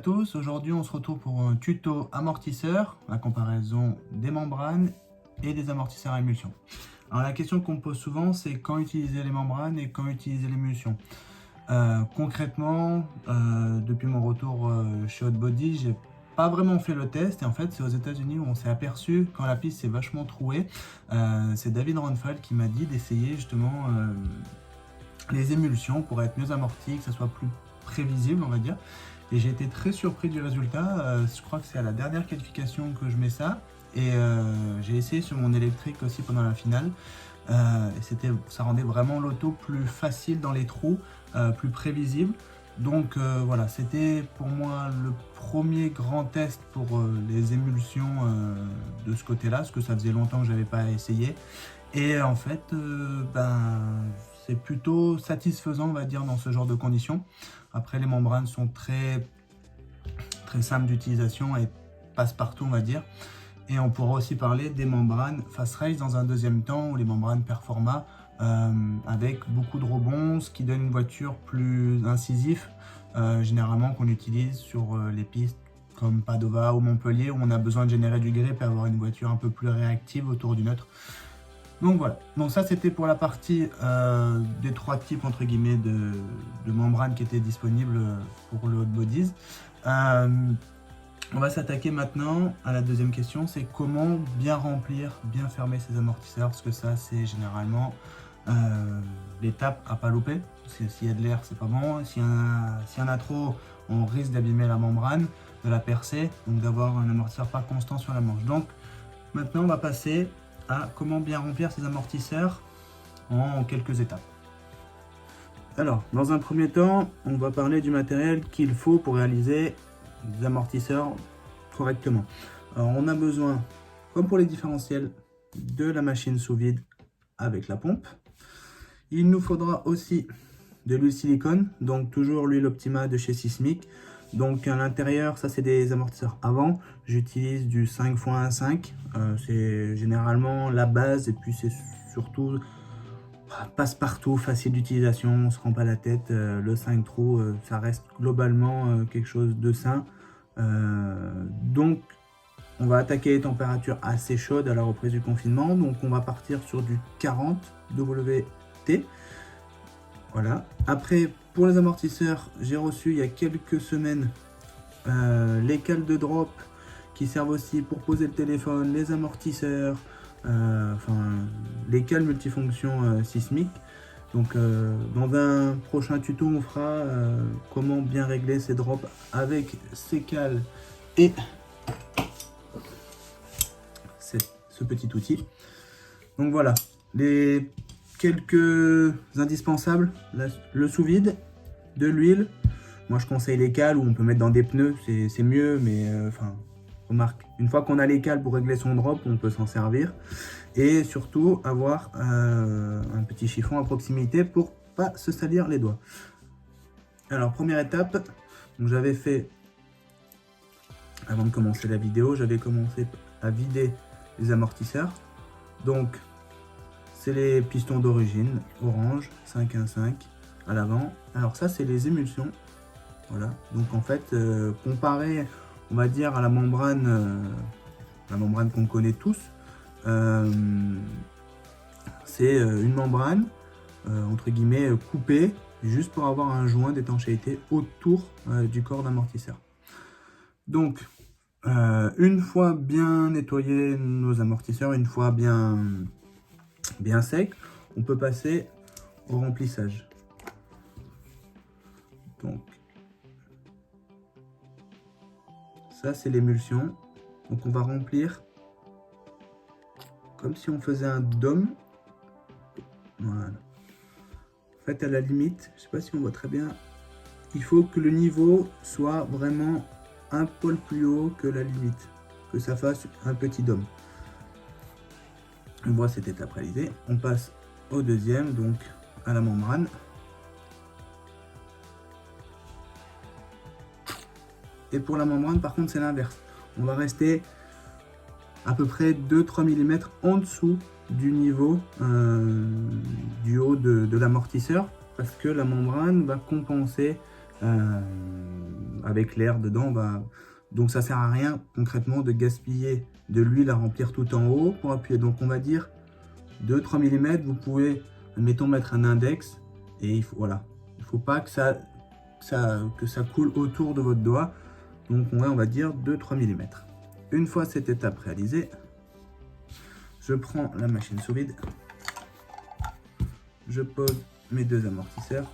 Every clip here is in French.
tous, aujourd'hui on se retrouve pour un tuto amortisseur, la comparaison des membranes et des amortisseurs à émulsion. Alors la question qu'on me pose souvent c'est quand utiliser les membranes et quand utiliser l'émulsion. Concrètement, depuis mon retour chez Hot Body, j'ai pas vraiment fait le test et en fait c'est aux États-Unis où on s'est aperçu quand la piste s'est vachement trouée. C'est David Ronfald qui m'a dit d'essayer justement les émulsions pour être mieux amorti, que ça soit plus prévisible on va dire. Et j'ai été très surpris du résultat. Je crois que c'est à la dernière qualification que je mets ça. Et j'ai essayé sur mon électrique aussi pendant la finale. Ça rendait vraiment l'auto plus facile dans les trous, plus prévisible. Donc voilà, c'était pour moi le premier grand test pour les émulsions de ce côté-là, parce que ça faisait longtemps que je n'avais pas essayé. Et en fait, c'est plutôt satisfaisant, on va dire, dans ce genre de conditions. Après, les membranes sont très simples d'utilisation et passent partout, on va dire. Et on pourra aussi parler des membranes Fast Race dans un deuxième temps, ou les membranes Performa, avec beaucoup de rebonds, ce qui donne une voiture plus incisive, généralement qu'on utilise sur les pistes comme Padova ou Montpellier, où on a besoin de générer du grip et avoir une voiture un peu plus réactive autour du neutre. Donc voilà, donc ça c'était pour la partie des trois types entre guillemets de membranes qui étaient disponibles pour le Hot Bodies. On va s'attaquer maintenant à la deuxième question, c'est comment bien remplir, bien fermer ces amortisseurs, parce que ça c'est généralement l'étape à pas louper, parce que s'il y a de l'air c'est pas bon, s'il y en a trop on risque d'abîmer la membrane, de la percer, donc d'avoir un amortisseur pas constant sur la manche. Donc maintenant on va passer à comment bien remplir ces amortisseurs en quelques étapes. Alors, dans un premier temps, on va parler du matériel qu'il faut pour réaliser des amortisseurs correctement. Alors, on a besoin, comme pour les différentiels, de la machine sous vide avec la pompe. Il nous faudra aussi de l'huile silicone, donc toujours l'huile Optima de chez Sismic. Donc à l'intérieur, ça c'est des amortisseurs avant, j'utilise du 5x1,5, c'est généralement la base et puis c'est surtout passe-partout, facile d'utilisation, on se rend pas la tête, le 5 trous ça reste globalement quelque chose de sain. Donc on va attaquer les températures assez chaudes à la reprise du confinement, donc on va partir sur du 40 WT. Voilà. Après, pour les amortisseurs, j'ai reçu il y a quelques semaines les cales de drop qui servent aussi pour poser le téléphone, les amortisseurs, les cales multifonctions Sismic. Donc dans un prochain tuto, on fera comment bien régler ces drops avec ces cales et ce petit outil. Donc voilà, les quelques indispensables, le sous-vide, de l'huile. Moi je conseille les cales où on peut mettre dans des pneus, c'est mieux, mais remarque, une fois qu'on a les cales pour régler son drop, on peut s'en servir. Et surtout avoir un petit chiffon à proximité pour pas se salir les doigts. Alors première étape, j'avais fait, avant de commencer la vidéo, j'avais commencé à vider les amortisseurs. Donc c'est les pistons d'origine, orange, 5,1,5 à l'avant. Alors ça c'est les émulsions. Voilà, donc en fait, comparé, on va dire, à la membrane qu'on connaît tous, c'est une membrane, entre guillemets, coupée, juste pour avoir un joint d'étanchéité autour du corps d'amortisseur. Donc, une fois bien nettoyé nos amortisseurs, une fois bien sec, on peut passer au remplissage. Donc, ça c'est l'émulsion. Donc on va remplir comme si on faisait un dôme. Voilà. En fait, à la limite, je sais pas si on voit très bien, il faut que le niveau soit vraiment un poil plus haut que la limite, que ça fasse un petit dôme. On voit cette étape réalisée. On passe au deuxième, donc à la membrane. Et pour la membrane, par contre, c'est l'inverse. On va rester à peu près 2-3 mm en dessous du niveau du haut de l'amortisseur, parce que la membrane va compenser avec l'air dedans, donc ça sert à rien concrètement de gaspiller de l'huile à remplir tout en haut pour appuyer. Donc on va dire 2-3 mm, vous pouvez, admettons, mettre un index et voilà, il ne faut pas que ça coule autour de votre doigt. Donc on va dire 2-3 mm. Une fois cette étape réalisée, je prends la machine sous vide, je pose mes 2 amortisseurs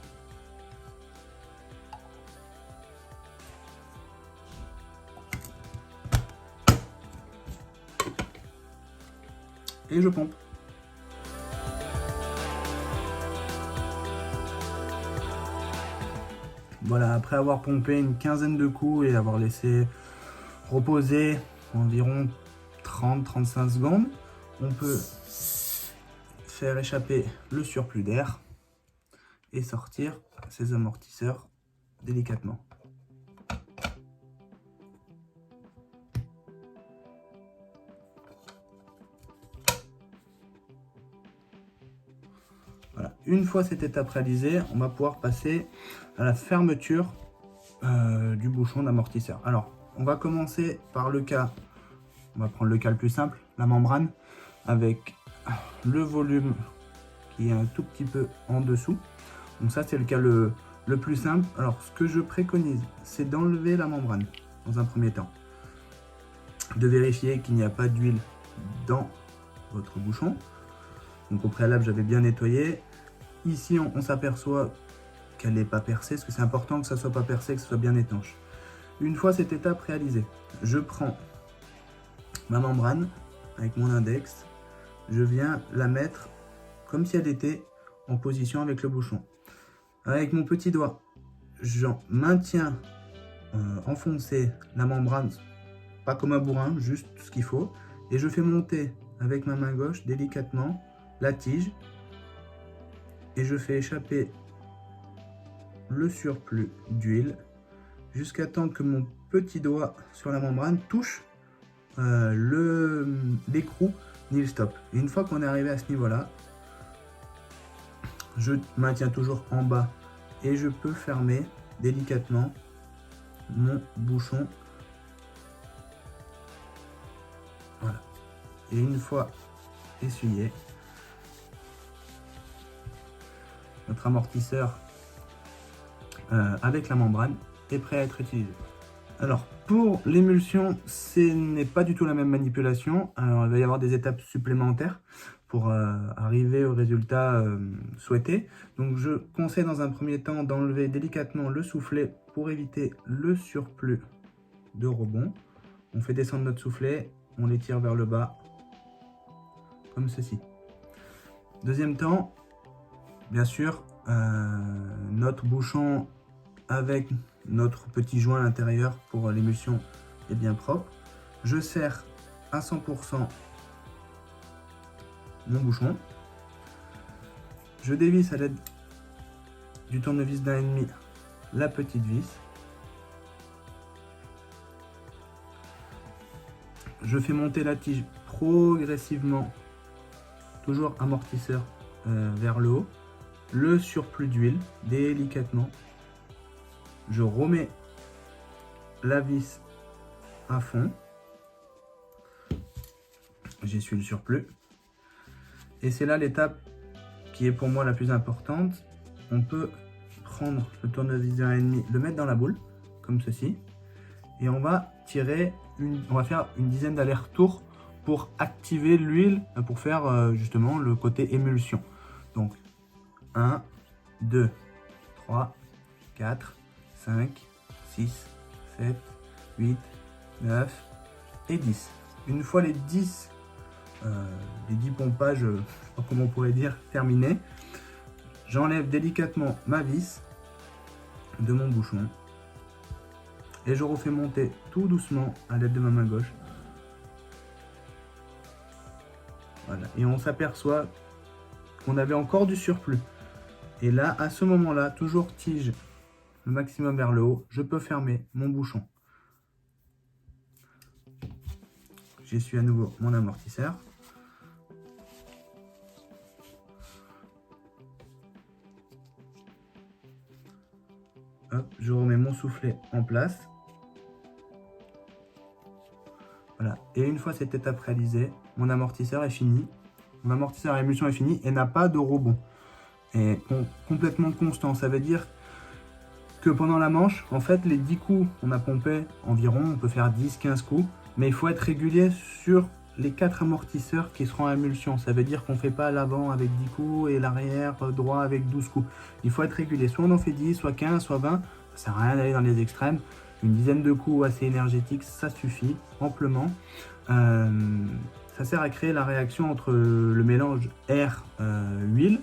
et je pompe. Voilà, après avoir pompé une quinzaine de coups et avoir laissé reposer environ 30-35 secondes, on peut faire échapper le surplus d'air et sortir ces amortisseurs délicatement. Voilà. Une fois cette étape réalisée, on va pouvoir passer à la fermeture du bouchon d'amortisseur. Alors, on va commencer par le cas, on va prendre le cas le plus simple, la membrane, avec le volume qui est un tout petit peu en dessous. Donc ça, c'est le cas le plus simple. Alors, ce que je préconise, c'est d'enlever la membrane dans un premier temps, de vérifier qu'il n'y a pas d'huile dans votre bouchon. Donc au préalable, j'avais bien nettoyé. Ici, on s'aperçoit qu'elle n'est pas percée, parce que c'est important que ça soit pas percé, que ce soit bien étanche. Une fois cette étape réalisée, je prends ma membrane avec mon index, je viens la mettre comme si elle était en position avec le bouchon. Avec mon petit doigt, j'en maintiens enfoncé la membrane, pas comme un bourrin, juste ce qu'il faut, et je fais monter avec ma main gauche délicatement la tige et je fais échapper le surplus d'huile jusqu'à temps que mon petit doigt sur la membrane touche l'écrou ni le stop. Et une fois qu'on est arrivé à ce niveau-là, je maintiens toujours en bas et je peux fermer délicatement mon bouchon. Voilà. Et une fois essuyé, notre amortisseur avec la membrane est prêt à être utilisé. Alors pour l'émulsion, ce n'est pas du tout la même manipulation. Alors, il va y avoir des étapes supplémentaires pour arriver au résultat souhaité. Donc je conseille dans un premier temps d'enlever délicatement le soufflet pour éviter le surplus de rebond. On fait descendre notre soufflet, on l'étire vers le bas, comme ceci. Deuxième temps, bien sûr, notre bouchon avec notre petit joint à l'intérieur pour l'émulsion est bien propre. Je serre à 100% mon bouchon. Je dévisse à l'aide du tournevis d'1,5 la petite vis. Je fais monter la tige progressivement, toujours amortisseur vers le haut. Le surplus d'huile délicatement. Je remets la vis à fond. J'essuie le surplus. Et c'est là l'étape qui est pour moi la plus importante. On peut prendre le tournevis d'1,5, le mettre dans la boule, comme ceci. Et on va tirer, on va faire une dizaine d'allers-retours pour activer l'huile, pour faire justement le côté émulsion. Donc 1, 2, 3, 4, 5, 6, 7, 8, 9 et 10. Une fois les 10 pompages, je ne sais pas comment on pourrait dire, terminés, j'enlève délicatement ma vis de mon bouchon et je refais monter tout doucement à l'aide de ma main gauche. Voilà. Et on s'aperçoit qu'on avait encore du surplus. Et là, à ce moment-là, toujours tige le maximum vers le haut, je peux fermer mon bouchon. J'essuie à nouveau mon amortisseur. Hop, je remets mon soufflet en place. Voilà. Et une fois cette étape réalisée, mon amortisseur est fini. Mon amortisseur à émulsion est fini et n'a pas de rebond. Et complètement constant. Ça veut dire que pendant la manche, en fait, les 10 coups qu'on a pompé environ, on peut faire 10-15 coups, mais il faut être régulier sur les 4 amortisseurs qui seront à émulsion. Ça veut dire qu'on ne fait pas l'avant avec 10 coups et l'arrière droit avec 12 coups. Il faut être régulier. Soit on en fait 10, soit 15, soit 20. Ça ne sert à rien d'aller dans les extrêmes. Une dizaine de coups assez énergétiques, ça suffit amplement. Ça sert à créer la réaction entre le mélange air-huile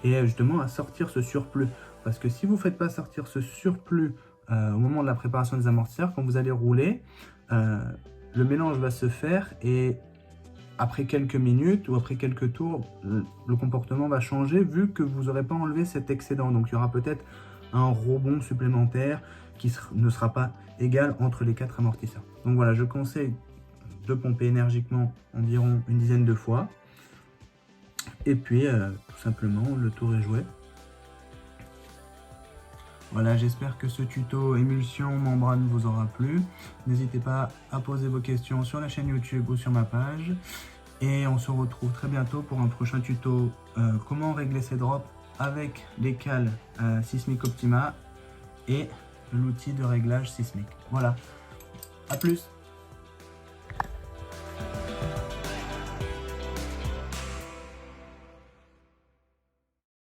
et justement à sortir ce surplus. Parce que si vous ne faites pas sortir ce surplus au moment de la préparation des amortisseurs, quand vous allez rouler, le mélange va se faire et après quelques minutes ou après quelques tours, le comportement va changer vu que vous n'aurez pas enlevé cet excédent. Donc il y aura peut-être un rebond supplémentaire qui ne sera pas égal entre les 4 amortisseurs. Donc voilà, je conseille de pomper énergiquement environ une dizaine de fois. Et puis, tout simplement, le tour est joué. Voilà, j'espère que ce tuto émulsion membrane vous aura plu. N'hésitez pas à poser vos questions sur la chaîne YouTube ou sur ma page. Et on se retrouve très bientôt pour un prochain tuto comment régler ces drops avec les cales Sismic Optima et l'outil de réglage sismique. Voilà, à plus!